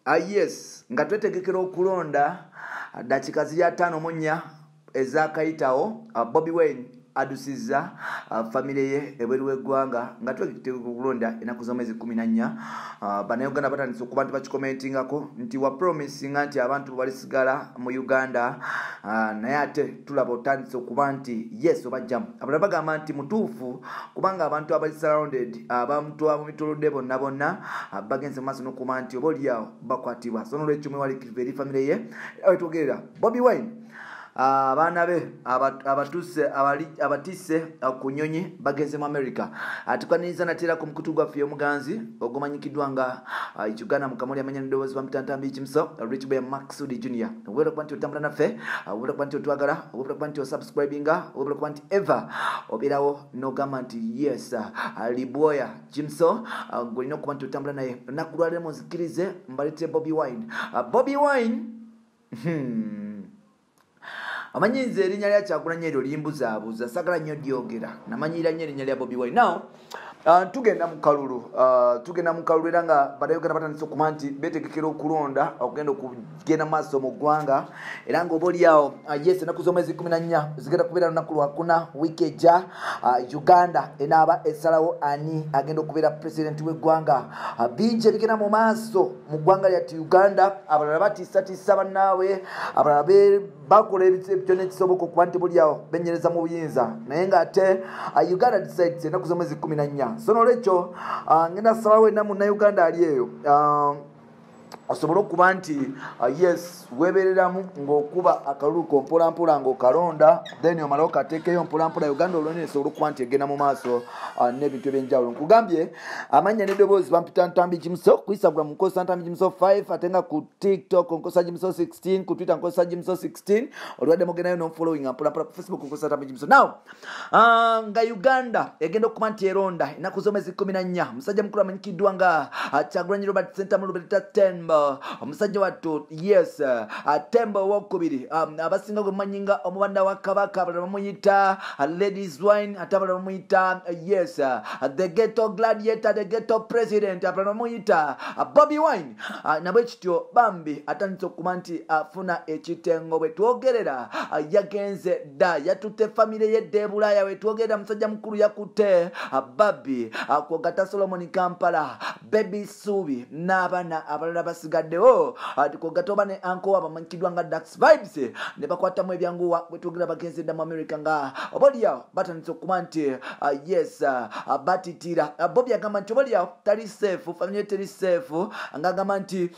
Yes, nga twetegekera okulonda dakika ziri 5 ezakayitawo Bobi Wine adusiza family ye ebweru w'eggwanga nga twetegekera okulonda enaku z'omwezi 14 bannayuganda batandise okuba nti bakikomentingako nti wa promisinga nti abantu balisigala mu Uganda naye ate tulaba otandise okuba nti yes obajjamu abalala bagamba nti mutuufu kubanga abantu abali surrounded abantu ab'emitolodde bonna bagenze mu maaso n'okuba nti oba oliawo bakwatibwa so n'olwekyo mwewaliikirivu eri family ye wetwogerera Bobi Wine abaana be abatisse ku nnyonyi bagenze mu America tukwaniriza natera ku mukutu gwaffe omuganzi ogumanyikiddwa nga Uganda mu kamuli amanya n'eddoboozi bamutantambi Kimso Rich Boy Maxudi Junior obwera kuba nti otambula naffe obwera kuba nti otwagala obwera kuba nti osubscribinga obwera kuba nti ever obeerawo n'ogamba nti yes Liboya Kimso golina okuba nti otambula naye olunaku lwaleero munzikirize mbaletere Bobi Wine Bobi Wine amanyinza erinnya lya Kyagulanyi eryo limbuzaabuza sagala nnyo lyogera namanyira nnyo erinnya lya Bobi Wine now tugenda mu kalulu era nga bannayuganda batandise okuba nti beetegekera okulonda okugenda okugenda maaso mu ggwanga era nga oba oliawo yes enaku z'omwezi 14 zigenda kubeera lunaku lwakuna wiiki ejja Uganda enaaba esalawo ani agenda okubeera pulezidenti w'eggwanga bingi ebigenda mu maaso mu ggwanga lyati Uganda abalala batiisatiisa bannaabwe abalala bakola byonna ekisoboka okuba nti buliawo benyereza mu buyinza naye ng'ate Uganda decides enaku z'omwezi 14 so n'olwekyo ngenda salawo enna munnayuganda ali eyo osobola okuba nti yes weebereramu ng'okuba akalulu mpolampola ng'okalonda then omalawo kateekeyo mpolampola Uganda olwone esobola okuba nti egenda mu maaso n'ebintu ebyenjawulo nkugambye amanya n'eddoboozi bampita Ntambi Kimso ku Instagram nkozesa Ntambi Kimso 5 ate nga ku TikTok nkozesa Kimso 16 ku Twitter nkozesa Kimso 16 olwadde mugendayo n'omufollowing mpolampola ku Facebook nkozesa Ntambi Kimso now nga Uganda egenda okuba nti eronda enaku z'omwezi 14 musajja mukulu amanyikiddwa nga Kyagulanyi Robert Sentamu Lubeta Tembo omusajja wattu yes Tembo owokubiri abasinga gwe manyinga omubanda wa Kabaka abalala bamuyita Ladies Wine ate abalala bamuyita yes the ghetto gladiator the ghetto president abalala bamuyita Bobi Wine nabwe kityo bambi atandise okuba nti afuna ekitengo bwe twogerera yagenze dda yatutte family yedde e Bulaaya bwe twogerera musajja mukulu yakutte Babi kwogata Solomon Kampala Baby Subi n'abaana abalala basigaddewo kwogata oba ne anko wabo amanyikiddwa nga Dax Vibes ne bakwatamu ebyanguwa bwe twogerera bagenze dda mu America nga oba oliawo batandise okuba nti yes batitira Bobi agamba nti oba oliawo tali safe family ye teri safe ng'agamba nti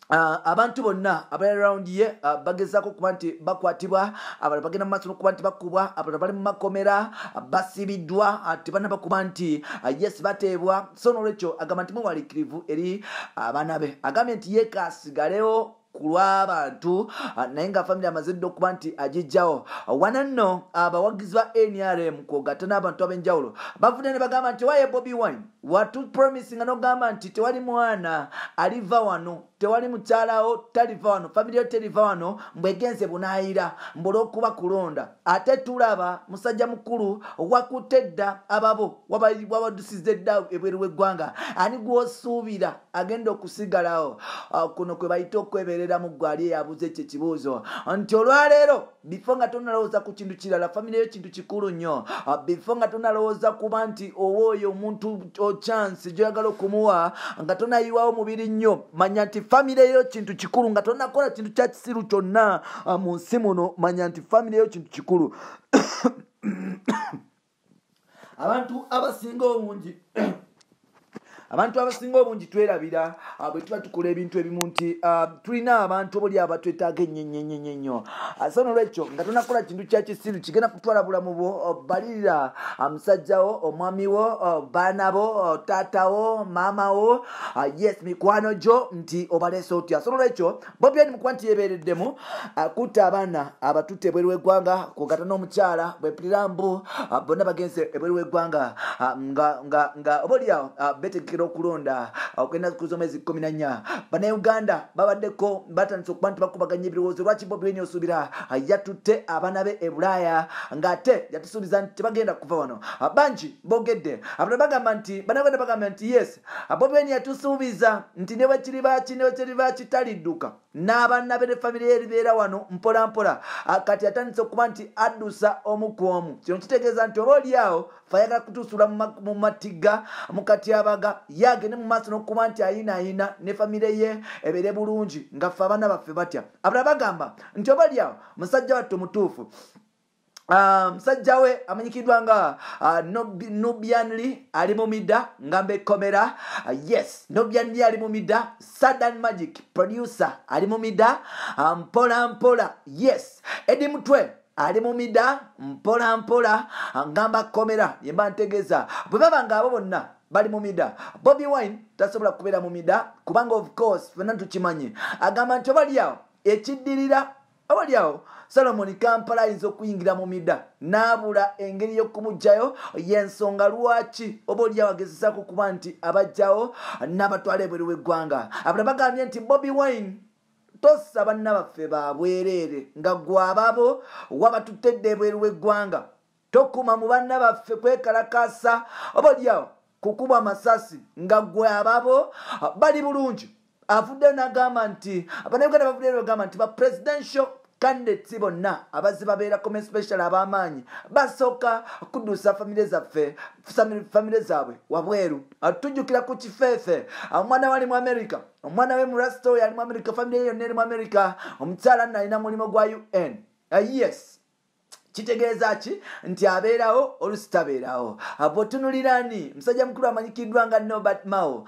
abantu bonna abali around ye bagezaako okuba nti bakwatibwa abalala bagenda mu maaso n'okuba nti bakubwa abalala bali mu makomera basibiddwa tebanna bakuba nti yes bateebwa so n'olwekyo agamba nti mwewaliikirivu eri abaana be agambye nti ye kaasigalewo ku lw'abantu naye nga family amaze dda okuba nti agijjawo wana nno abawagizi ba NRM kwogata n'abantu ab'enjawulo bavudde ne bagamba nti waye Bobi Wine watu promising n'ogamba nti tewali mwana aliva wano tewali mukyalawo taliva wano family yo teriva wano mbwegenze bunaayira mbul'okuba kulonda ate tulaba musajja mukulu wakutte dda ababo wabadusizza dda ebweru w'eggwanga ani gw'osuubira agenda okusigalawo kuno kwe bayita okweberera mu ggwali yabuze ekyo ekibuuzo nti olwaleero bifo nga tonalowooza ku kintu kirala family yo kintu kikulu nnyo bifo nga tonalowooza kuba nti owoyo omuntu chance gy'oyagala okumuwa nga tonayiwawo mubiri nnyo manya nti family yo kintu kikulu nga tonakola kintu kya kisiru kyonna mu nsi muno manya nti family yo kintu kikulu abantu abasinga obungi twerabira bwe tuba tukola ebintu ebimu nti tulina abantu obuli abatwetaaga ennyo so n'olwekyo nga tonakola kintu kya kisiru kigenda kutwala bulamu bwo balirira musajjawo omwami wo baana bo taatawo maama wo yes mikwano gyo nti obaleese otya so n'olwekyo Bobi Wine mukuba nti yeebeereddemu akutta abaana abatutte ebweru w'eggwanga kwogata n'omukyala bwepulira mbu bonna bagenze ebweru w'eggwanga nga oba oliawo betegekera okutandikira okulonda okugenda kuza omwezi 14 bannayuganda babaddeko batandise okuba nti bakubaganya ebirowoozo lwaki Bobi Wine osuubira yatutte abaana be e Bulaaya ng'ate yatusuubiza nti tebagenda kuva wano bangi boogedde abala bagamba nti bannayuganda bagamba nti yes Bobi Wine yatusuubiza nti ne bwe kiriba kitalidduka n'abaana be ne famire ye eribeera wano mpola mpola kati atandise okuba nti addusa omu ku omu kino kitegeeza nti oba oliawo fayagala kutuusula mu matiga mu katyabaga yagende mu maaso n'okuba nti ayinaayina ne famire ye ebeere bulungi nga ffe abaana baffe batya abala bagamba nti oba oliawo musajja wattu mutuufu musajja we amanyikiddwa nga Nubian Lee ali mu midda ngamba ekkomera yes Nubian Lee ali mu midda Sadan Magic producer ali mu midda mpola mpola yes Eddie Mutwe ali mu midda mpola mpola ngamba komera yemba ntegeeza bwe baba nga abo bonna bali mu midda Bobi Wine tasobola kubeera mu midda kubanga of course fenna tukimanyi agamba nti obaliawo ekiddirira obaliawo Solomon Kampala ayinza okuyingira mu midda n'abula engeri y'okumugjayo y'ensonga lwaki oba oliawo agezesaako kuba nti abajjawo n'abatwala ebweru w'eggwanga abala bagambye nti Bobi Wine tossa banna baffe babwereere nga gwababo wabatutedde ebweru w'eggwanga tokuma mu banna baffe kwekalakasa oba oliawo kukuba amasasi nga gwababo bali bulungi avuddeyo n'agamba nti abannayuganda bavuddeyo n'agamba nti ba presidential candidates bonna abazzi babeerako especially ab'amaanyi basooka kuddusa famire zaabwe wabweru tujjukira ku kifeefe omwana we ali mu America omwana we mu Rasto yali mu America famire ye yonna eri mu America omukyala nalina mulimu gwa UN yes kitegeeza ki nti abeerawo olusi tabeerawo bw'otunulirani musajja mukulu amanyikiddwa nga Norbert Mao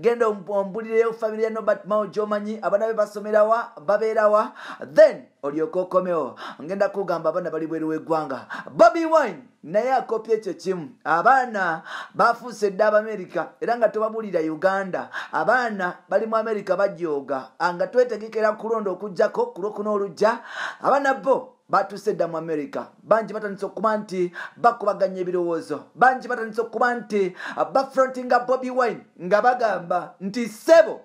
genda ombulireyo famire ya Norbert Mao gy'omanyi abaana be basomerawa babeerawa then olyoka okomewo ngenda kugamba abaana bali bweru w'eggwanga Bobi Wine naye akopya ekyo kimu abaana bafuuse dda Abamerika era nga tobabulira Uganda abaana bali mu Amerika bajooga nga twetegekera kulonda okujjako ku Lwokuna olujja abaana bo batuse dda mu Amerika bangi batandise okuba nti bakubaganya ebirowoozo bangi batandise okuba nti bafrontinga Bobi Wine nga bagamba nti sebo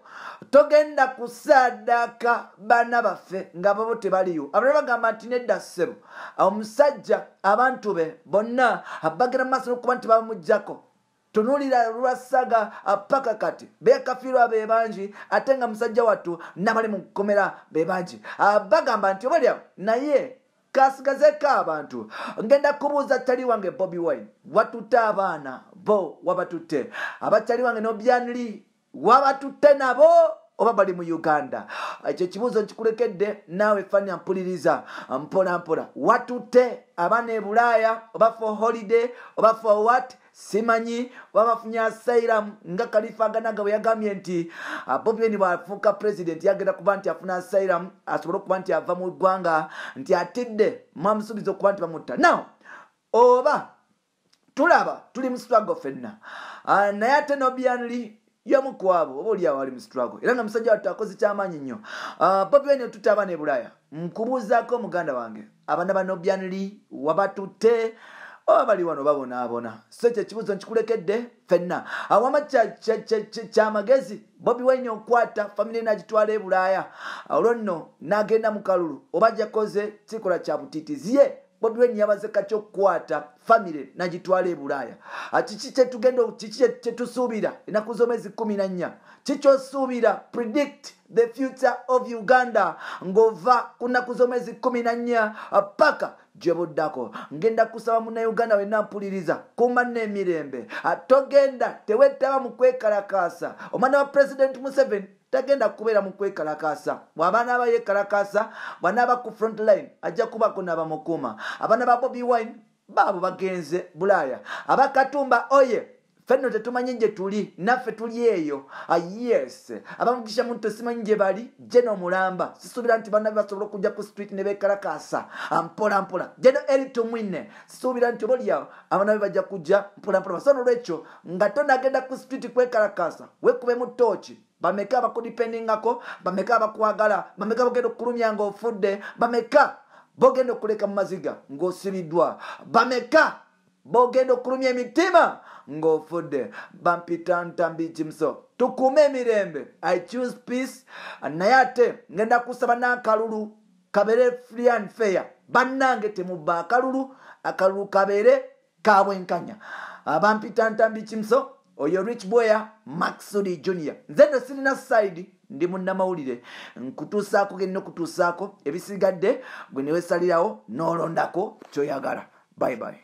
togenda kusaaddaaka baana baffe nga babo tebaliyo abala bagamba nti nedda sebo omusajja abantu be bonna bagenda mu maaso n'okuba nti bamujjako tunulira lwasaga paka kati beekafiirwa be bangi ate nga musajja wattu n'abali mu kkomera be bangi bagamba nti obalyawo naye kasigazeko abantu ngenda kubuuza tali wange Bobi Wine watutte abaana bo wabatutte abatali wange Nubian Lee wabatutte nabo oba bali mu Uganda ekyo kibuuzo nkikulekedde naawe fani ampuliriza mpola mpola watutte abaana e Bulaaya oba for holiday oba for what simanyi babafunye asylum nga Khalifa Ganaga bwe yagambye nti Bobi Wine bw'afuuka president yagenda kuba nti afuna asylum asobole okuba nti ava mu ggwanga nti atidde mwamusuubiza okuba nti bamutta now oba tulaba tuli mu struggle fenna naye ate Nubian Lee y'omu ku abo oba oliawo ali mu struggle era nga musajja wattu akoze kyamaanyi nnyo Bobi Wine otutte abaana e Bulaaya nkubuuzaako muganda wange abaana ba Nubian Lee wabatutte oba bali wano babonaabona so ekyo ekibuuzo nkikulekedde fenna awama kyamagezi Bobi Wine okwata famire n'agitwala e Bulaaya olwo nno n'agenda mu kalulu oba gyakoze kikola kya butiitizi ye Bobi Wine yabaze kati okukwata famire n'agitwala e Bulaaya kiki kyetusuubira ennaku z'omwezi 14 kikyosuubira predict the future of Uganda ng'ova ku nnaku z'omwezi 14 paka gyebuddako ngenda kusaba munnayuganda wenna mpuliriza kumba n'emirembe togenda tewettaba mu kwekalakaasa omwana wa President Museveni tagenda kubeera mu kwekalakaasa bw'abaana aba yeekalakaasa bw'anaaba ku front line ajja kubako n'abamukuuma abaana ba Bobi Wine baabo bagenze Bulaaya abakatumba oye fenno tetumanyi gye tuli naffe tuli eyo yes abamugisha muntu simanyi gye bali jeno mulamba sisuubira nti banna basobola okujja ku street ne beekalakaasa mpola mpola jeno eri tumwine sisuubira nti obalyawo abaana be bajja kujja mpola mpola basobola olwekyo nga tonagenda ku street kwekalakaasa wekube mu tooki bameka abakudipendingako bameka abakwagala bameka bagenda okulumya ng'ofudde bameka bogenda okuleka mu maziga ng'osibiddwa bameka bogenda okulumya emitima ng'ofudde. Bampita Ntambi Kimso, tukume emirembe. I choose peace. Naye ate ngenda kusaba n'akalulu kabere free and fair. Bannange temubba akalulu kabere kabwenkanya. Bampita Ntambi Kimso, oyo Rich Boya Maxudi Junior. Nze sirina side ndi munnamawulire. Nkutuusaako genda okutuusaako ebisigadde gwe ne weesalirawo n'olondako ky'oyagala. Bye bye.